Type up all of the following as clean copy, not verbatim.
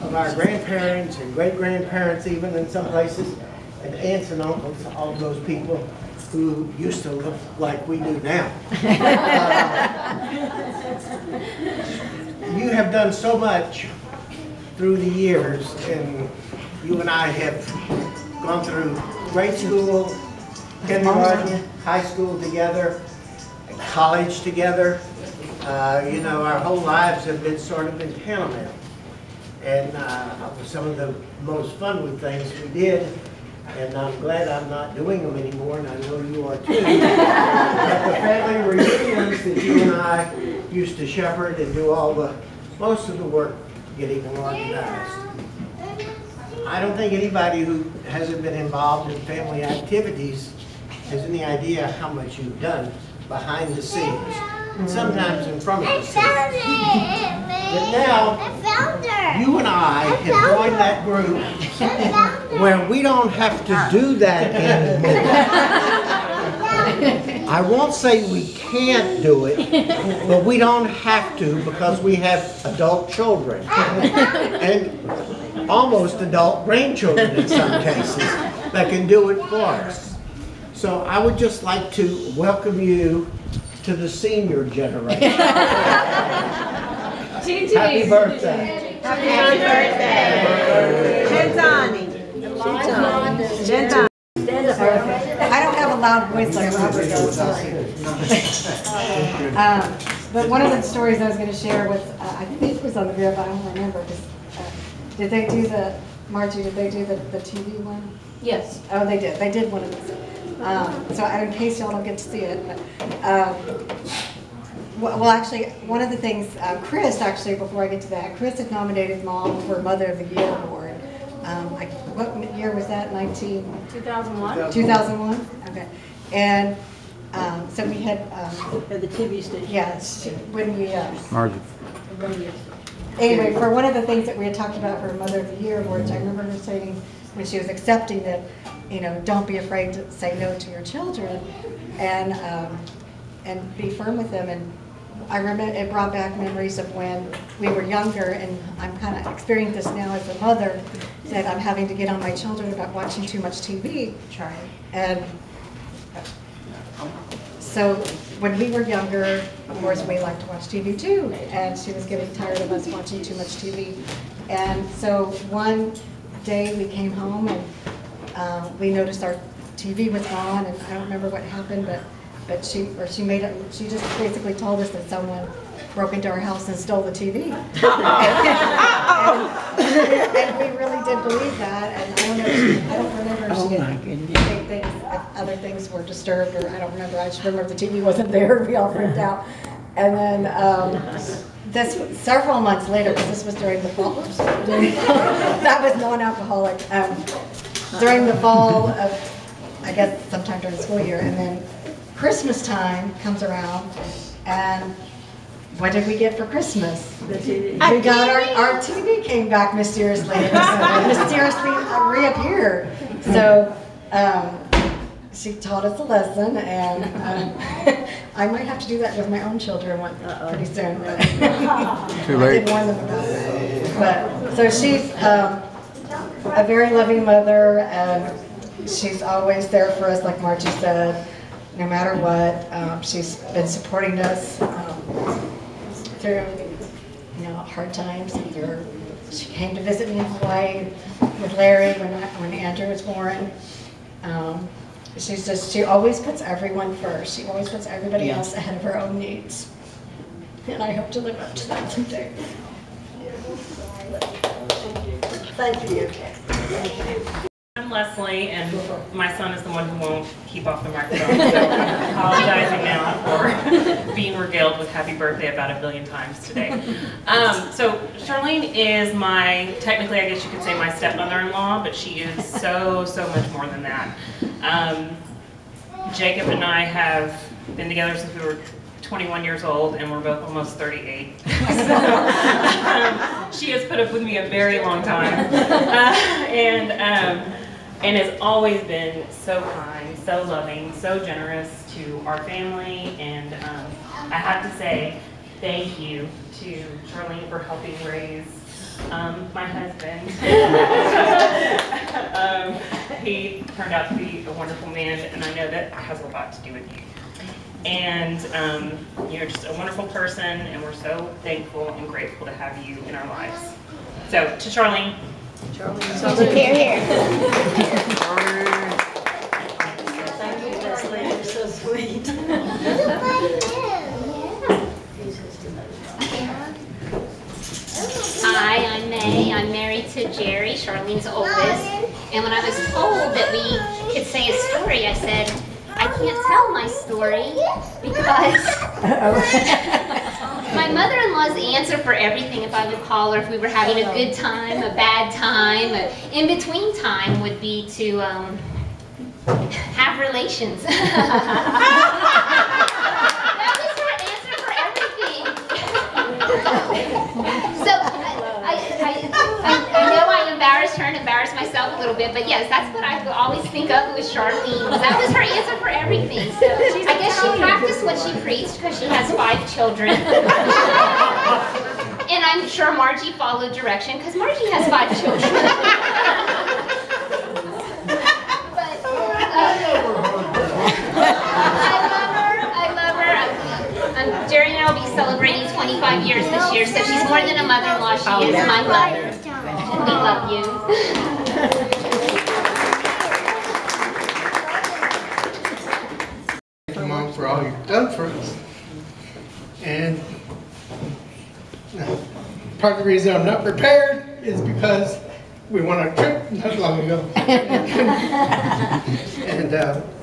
of our grandparents and great-grandparents, even in some places, and aunts and uncles, all of those people who used to look like we do now. You have done so much through the years, and you and I have gone through grade school, kindergarten, high school together, college together. You know, our whole lives have been sort of in tandem. And some of the most fun things we did, and I'm glad I'm not doing them anymore, and I know you are too. But the family reunions that you and I used to shepherd and do most of the work getting them organized. I don't think anybody who hasn't been involved in family activities has any idea how much you've done behind the scenes, and sometimes in front of the scenes. But now, you and I have joined that group where we don't have to do that anymore. I won't say we can't do it, but we don't have to because we have adult children and almost adult grandchildren in some cases that can do it for us. So I would just like to welcome you to the senior generation. Happy birthday. Happy birthday. I don't have a loud voice like Robert does, sorry. But one of the stories I was going to share with, I think it was on the VFW, I don't remember. Did they do Margie, did they do the TV one? Yes. Oh, they did. They did one of those. So in case y'all don't get to see it, but, well, actually, one of the things, Chris, actually, before I get to that, Chris had nominated Mom for Mother of the Year Award. What year was that? 2001. 2001? Okay. And so we had... At the TV station. Yes, when we... Margie. Anyway, for one of the things that we had talked about for Mother of the Year Awards, I remember her saying, when she was accepting that, you know, don't be afraid to say no to your children, and be firm with them. And I remember it brought back memories of when we were younger, and I'm kind of experiencing this now as a mother, that I'm having to get on my children about watching too much TV. And so when we were younger, of course, we liked to watch TV too, and she was getting tired of us watching too much TV. And so one day we came home and we noticed our TV was on, and I don't remember what happened, but she just basically told us that someone broke into our house and stole the TV. and we really did believe that, and I don't remember if she didn't think other things were disturbed, or I don't remember. I just remember the TV wasn't there. We all freaked out. And then this several months later, because this was during the fall. That was non-alcoholic. During the fall of, I guess, sometime during the school year, and then Christmas time comes around, and what did we get for Christmas? The TV. We got our TV came back mysteriously, mysteriously reappeared. So she taught us a lesson, and I might have to do that with my own children pretty soon. But Too late. I did warn them about it. But so she's a very loving mother, and she's always there for us, like Margie said. No matter what, she's been supporting us through, hard times. She came to visit me in Hawaii with Larry when Andrew was born. She always puts everyone first. She always puts everybody else ahead of her own needs, and I hope to live up to that someday. Thank you. I'm Leslie, and my son is the one who won't keep off the microphone, so I'm apologizing now for being regaled with happy birthday about 1 billion times today. So Charlene is technically I guess you could say my stepmother-in-law, but she is so much more than that. Jacob and I have been together since we were 21 years old, and we're both almost 38. She has put up with me a very long time, and has always been so kind, so loving, so generous to our family. And I have to say thank you to Charlene for helping raise My husband. He turned out to be a wonderful man, and I know that has a lot to do with you. And you're just a wonderful person, and we're so thankful and grateful to have you in our lives. So, to Charlene. Here, here. Thank you, Leslie, you're so sweet. Hi, I'm May. I'm married to Jerry, Charlene's oldest. And when I was told that we could say a story, I said, I can't tell my story because my mother-in-law's answer for everything, if I would call her, if we were having a good time, a bad time, an in-between time, would be to have relations. That was her answer for everything. So I know I embarrassed her and embarrassed myself a little bit, but yes, that's what I always think of with Charlene. That was her answer for everything. So I guess she practiced what she preached because she has 5 children. And I'm sure Margie followed direction because Margie has 5 children. But I love her. Jerry and I will be celebrating 25 years this year, so she's more than a mother-in-law. She is my mother. And we love you. Thank you, Mom, for all you've done for us. And part of the reason I'm not prepared is because we went on a trip not long ago. And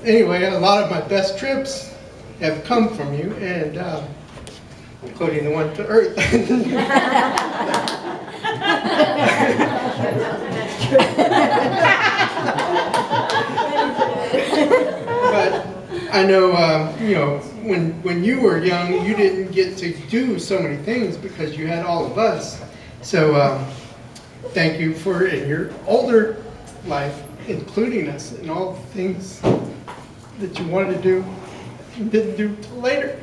anyway, a lot of my best trips have come from you, and including the one to Earth. But I know, you know, when you were young, you didn't get to do so many things because you had all of us. So thank you for in your older life, including us in all the things that you wanted to do and didn't do till later.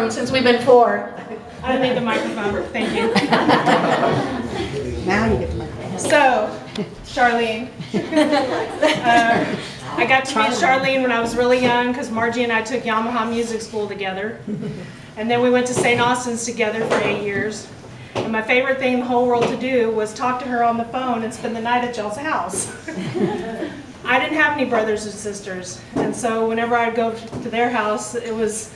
Since we've been 4. I don't need the microphone, thank you. Now you get the microphone. So, Charlene. I got to meet Charlene when I was really young because Margie and I took Yamaha Music School together. And then we went to St. Austin's together for 8 years. And my favorite thing in the whole world to do was talk to her on the phone and spend the night at y'all's house. I didn't have any brothers and sisters. And so whenever I'd go to their house, it was,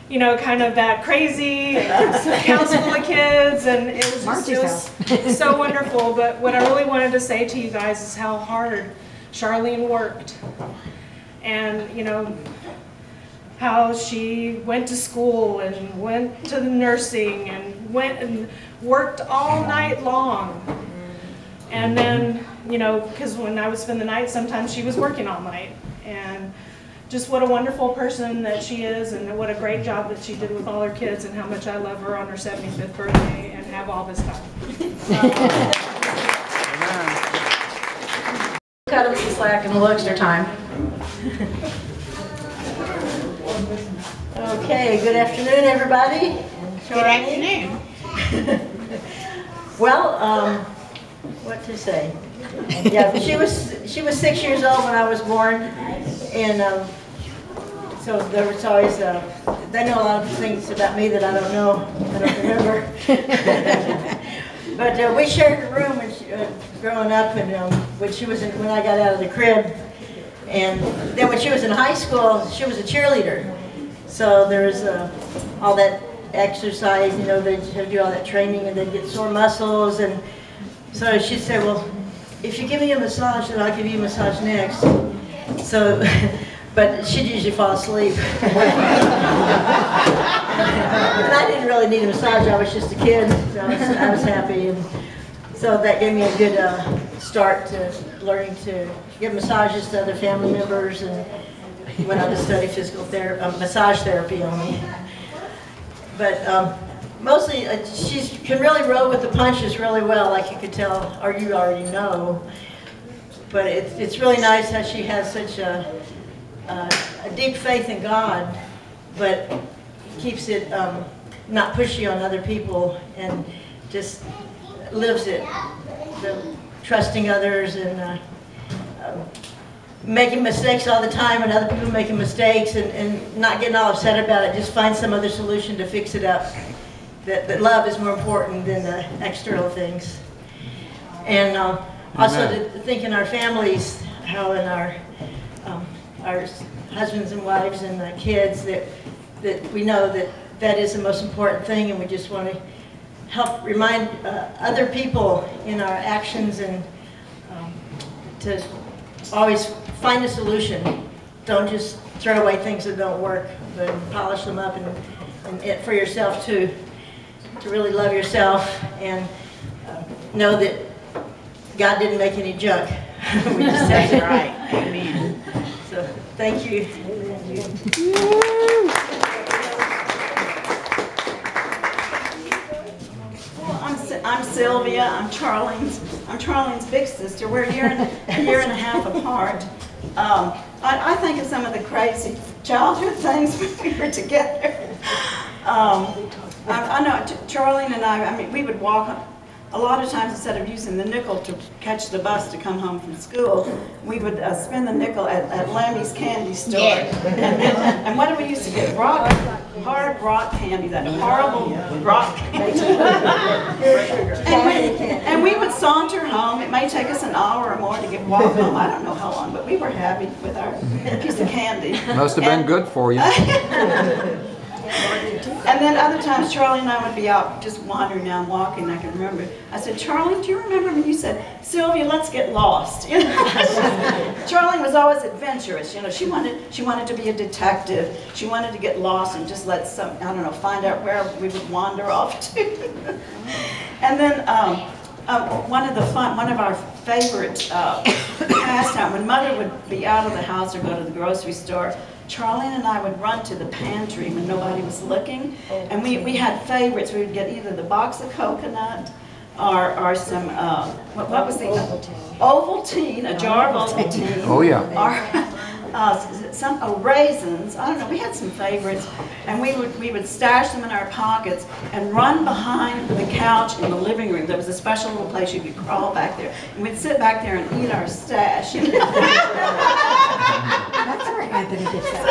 you know, kind of that crazy house full of kids, and it was just so wonderful. But what I really wanted to say to you guys is how hard Charlene worked, and you know how she went to school and went to the nursing and went and worked all night long. And then, you know, because when I would spend the night, sometimes she was working all night. And just what a wonderful person that she is, and what a great job that she did with all her kids, and how much I love her on her 75th birthday and have all this time. Cut them some slack and a little extra time. Okay, good afternoon, everybody. Good afternoon. Well, what to say? Yeah, she was 6 years old when I was born, and so there was always they know a lot of things about me that I don't know, I don't remember. But we shared a room when growing up, and when I got out of the crib, and then when she was in high school, she was a cheerleader. So there was all that exercise, you know, they'd do all that training, and they'd get sore muscles, and so she'd say, well, if you give me a massage, then I'll give you a massage next. So, but she'd usually fall asleep. And I didn't really need a massage, I was just a kid, so I was happy. And so that gave me a good start to learning to give massages to other family members, and went on to study physical therapy, massage therapy only. But mostly, she can really roll with the punches really well, like you could tell, or you already know. But it's really nice how she has such a a deep faith in God, but keeps it not pushy on other people, and just lives it, trusting others, and making mistakes all the time, and other people making mistakes, and not getting all upset about it. Just find some other solution to fix it up. That love is more important than the external things. And also to think in our families, how in our husbands and wives and kids, that we know that is the most important thing, and we just want to help remind other people in our actions, and to always find a solution. Don't just throw away things that don't work, but polish them up, and for yourself too, to really love yourself, and know that God didn't make any junk. We just have to. Right. Amen. So thank you. I'm Sylvia. I'm Charlene's big sister. We're a year and a half apart. I think of some of the crazy childhood things when we were together. I know Charlene and I mean, we would walk. A lot of times, instead of using the nickel to catch the bus to come home from school, we would spend the nickel at Lammy's candy store. Yeah. And what did we used to get? Hard rock candy, that horrible rock candy. and we would saunter home. It may take us an hour or more to walk home. I don't know how long, but we were happy with our piece of candy. Must have been good for you. And then other times, Charlie and I would be out just wandering down, walking. I can remember. I said, Charlie, do you remember when you said, Sylvia, let's get lost? You know? Charlie was always adventurous. You know, she wanted to be a detective. She wanted to get lost and just let find out where we would wander off to. And then one of our favorite pastime, when Mother would be out of the house or go to the grocery store, Charlene and I would run to the pantry when nobody was looking, and we had favorites. We would get either the box of coconut or some, what was the Ovaltine, a jar of Ovaltine. Oh yeah. Or some raisins. I don't know. We had some favorites, and we would stash them in our pockets and run behind the couch in the living room. There was a special little place you could crawl back there, and we'd sit back there and eat our stash. You know? That's where Anthony gets that.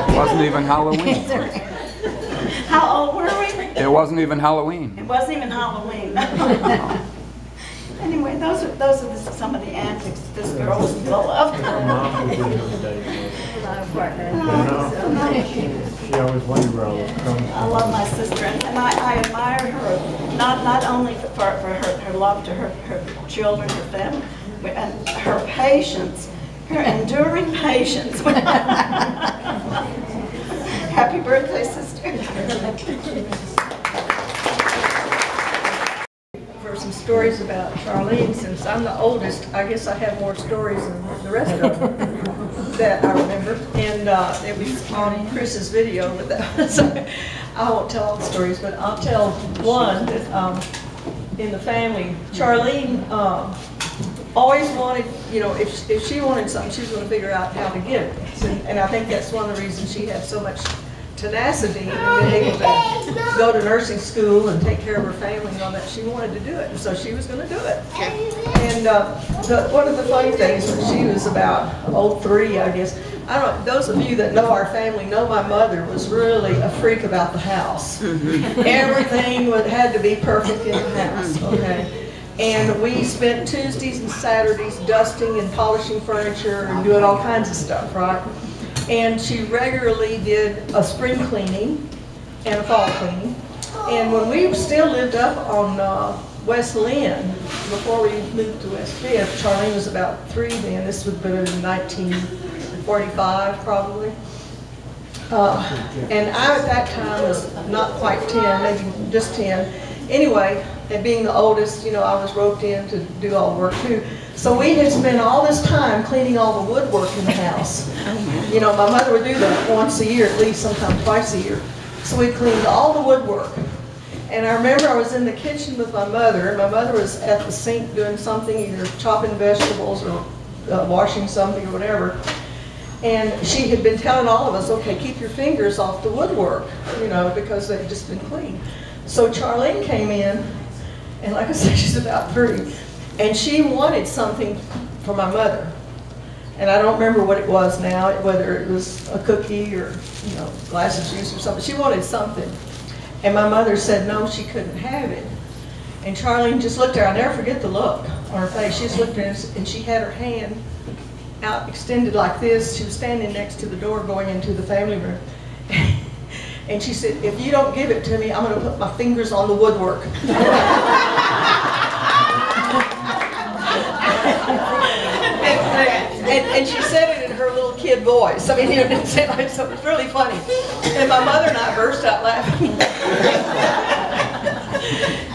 It wasn't even Halloween. How old were we? It wasn't even Halloween. It wasn't even Halloween. Anyway, those are some of the antics this girl was full of. She always wondered where I was coming from. I love my sister, and I admire her, not only for her love to her children, her family, and her patience, her enduring patience. Happy birthday, sister. For some stories about Charlene, since I'm the oldest, I guess I have more stories than the rest of them that I remember. And it was on Chris's video, but that was, I won't tell all the stories, but I'll tell one that in the family, Charlene always wanted, you know, if she wanted something, she was going to figure out how to get it. And I think that's one of the reasons she had so much tenacity and being able to go to nursing school and take care of her family and all that. She wanted to do it, and so she was going to do it. And one of the funny things, when she was about 3, I guess, I don't. Those of you that know our family know my mother was really a freak about the house. Everything had to be perfect in the house. Okay. And we spent Tuesdays and Saturdays dusting and polishing furniture and doing all kinds of stuff, right? And she regularly did a spring cleaning and a fall cleaning. And when we still lived up on West Lynn, before we moved to West Fifth, Charlene was about 3 then. This would have been in 1945, probably. And I, at that time, was not quite 10, maybe just 10. Anyway, and being the oldest, you know, I was roped in to do all the work too. So we had spent all this time cleaning all the woodwork in the house. You know, my mother would do that once a year, at least, sometimes twice a year. So we cleaned all the woodwork. And I remember I was in the kitchen with my mother, and my mother was at the sink doing something, either chopping vegetables or washing something or whatever. And she had been telling all of us, okay, keep your fingers off the woodwork, you know, because they've just been clean. So Charlene came in, and like I said, she's about 3, and she wanted something for my mother. And I don't remember what it was now, whether it was a cookie or, you know, a glass of juice or something. She wanted something. And my mother said no, she couldn't have it. And Charlene just looked at her. I'll never forget the look on her face. She just looked at us, and she had her hand out extended like this. She was standing next to the door going into the family room. And she said, if you don't give it to me, I'm going to put my fingers on the woodwork. And she said it in her little kid voice. I mean, you know, didn't say like, so it was really funny. And my mother and I burst out laughing.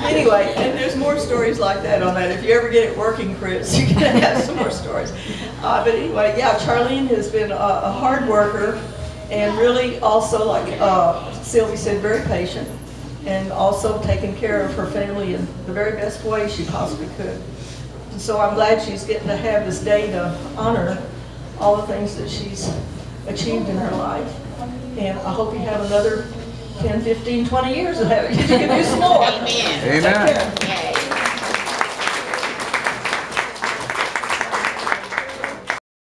Anyway, and there's more stories like that on that. If you ever get it working, Chris, you can have some more stories. But anyway, yeah, Charlene has been a hard worker, and really also, like Sylvie said, very patient, and also taking care of her family in the very best way she possibly could. And so I'm glad she's getting to have this day to honor all the things that she's achieved in her life. And I hope you have another 10, 15, 20 years of having you can do some more. Amen. Amen.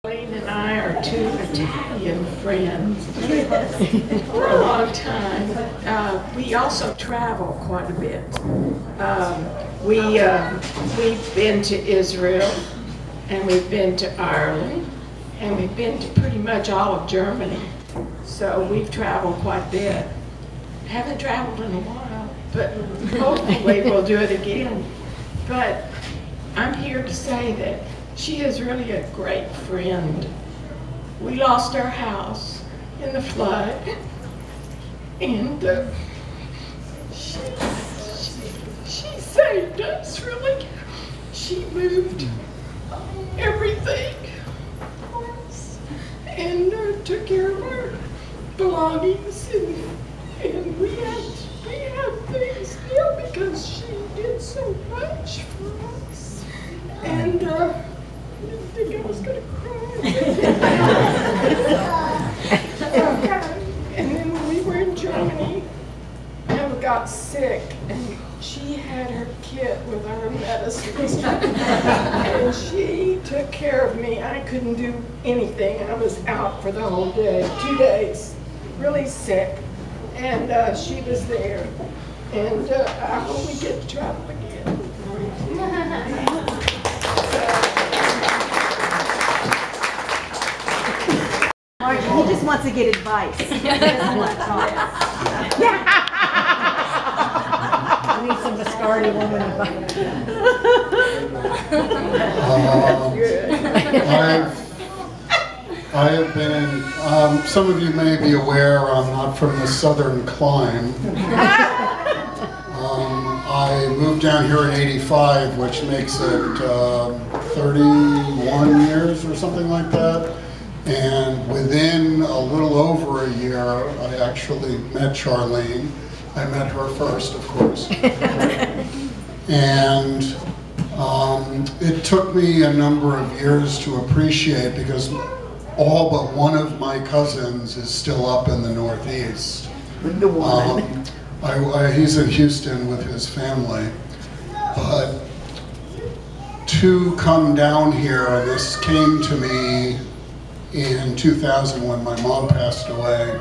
Charlene and I are 2 Italian friends for a long time. We also travel quite a bit. We've been to Israel, and we've been to Ireland, and we've been to pretty much all of Germany. So we've traveled quite a bit. Haven't traveled in a while, but hopefully we'll do it again. But I'm here to say that she is really a great friend. We lost our house in the flood, and she saved us, really. She moved everything for us and took care of our belongings, and we have things now because she did so much for us. And I didn't think I was going to cry. And then when we were in Germany, Emma got sick, and she had her kit with our medicines. And she took care of me. I couldn't do anything. I was out for the whole day, 2 days, really sick. And she was there. And I hope we get to travel again. He just wants to get advice. He doesn't want to talk. I need some Viscardi woman advice. I have been in, some of you may be aware I'm not from the southern clime. I moved down here in '85, which makes it 31 years or something like that. And within a little over a year, I actually met Charlene. I met her first, of course. And it took me a number of years to appreciate, because all but one of my cousins is still up in the Northeast. He's in Houston with his family. But to come down here, and this came to me in 2000 when my mom passed away,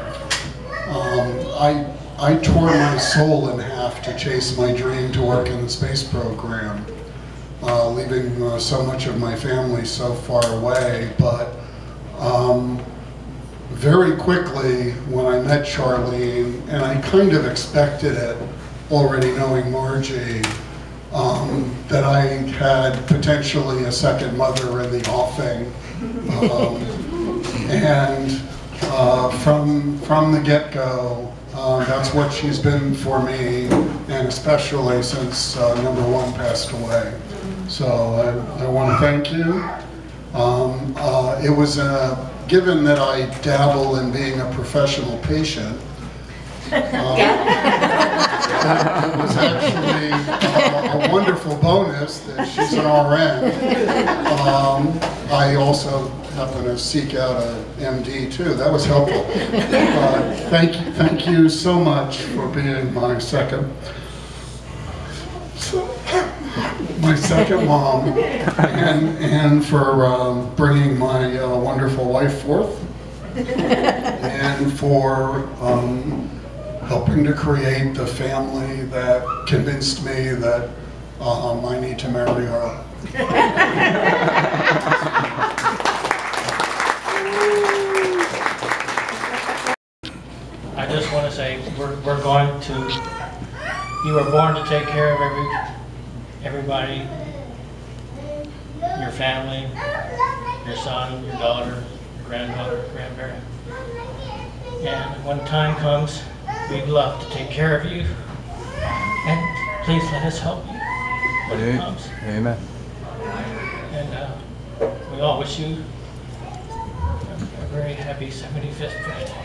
I tore my soul in half to chase my dream to work in the space program, leaving so much of my family so far away. But very quickly, when I met Charlene, and I kind of expected it, already knowing Margie, that I had potentially a second mother in the offing. And from the get-go, that's what she's been for me, and especially since number 1 passed away. So I want to thank you. It was given that I dabble in being a professional patient, it was actually a wonderful bonus that she's an RN. I also happen to seek out a MD too. That was helpful. Thank you so much for being my second mom, and for bringing my wonderful wife forth, and for helping to create the family that convinced me that I need to marry her. I just want to say we're going to, you were born to take care of everybody, your family, your son, your daughter, your granddaughter, grandparent. And when time comes, we'd love to take care of you. And please let us help you when it comes. Amen. And we all wish you a very happy 75th birthday.